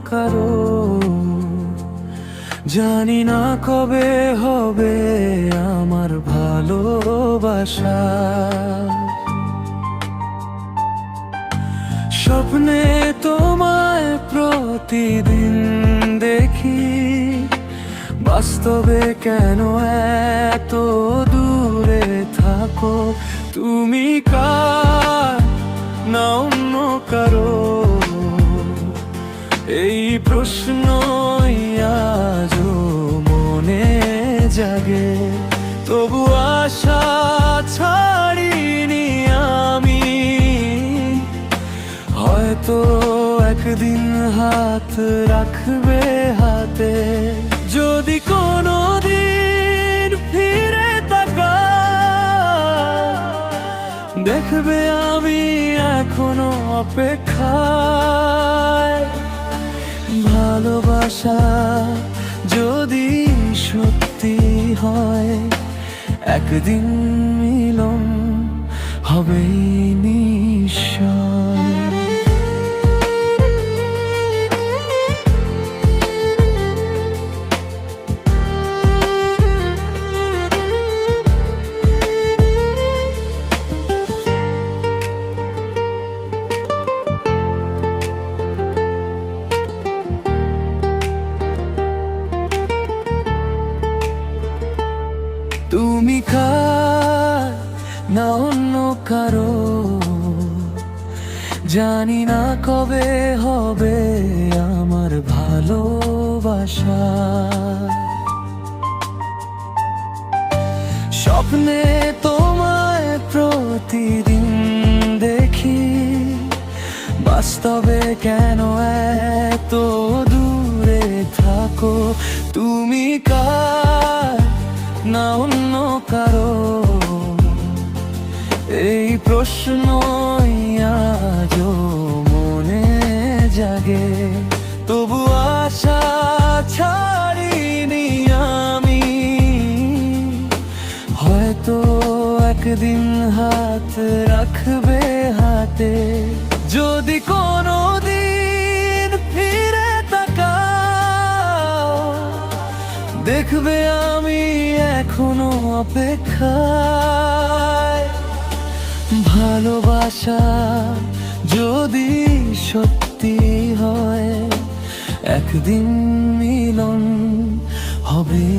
কারো, জানি না কবে হবে আমার ভালোবাসা। স্বপ্নে তোমায় প্রতিদিন দেখি, বাস্তবে কেন এত দূরে থাকো? তুমি কার না অন্য কারো, এই প্রশ্নই আজও মনে জাগে। তবু আশা ছাড়িনি আমি, হয়তো একদিন হাত রাখবে হাতে। যদি কোনো দিন ফিরে তাকাই, দেখবে আমি এখনো অপেক্ষায়। ভালোবাসা যদি সত্যি হয়, একদিন মিলন হবেই নিশ্চয়। তুমি কার না অন্য কারো, জানি না কবে হবে আমার ভালোবাসা। স্বপ্নে তোমায় প্রতিদিন দেখি, বাস্তবে কেন এত দূরে থাকো? তুমি কার না অন্য কারো, এই প্রশ্নই আজও মনে জাগে। তবু আশা ছাড়িনি আমি, হয়তো একদিন হাত রাখবে হাতে। যদি কোনো দিন ফিরে তাকাও, দেখবে আমি এখনো অপেক্ষায়। ভালোবাসা যদি সত্যি হয়, একদিন মিলন হবে।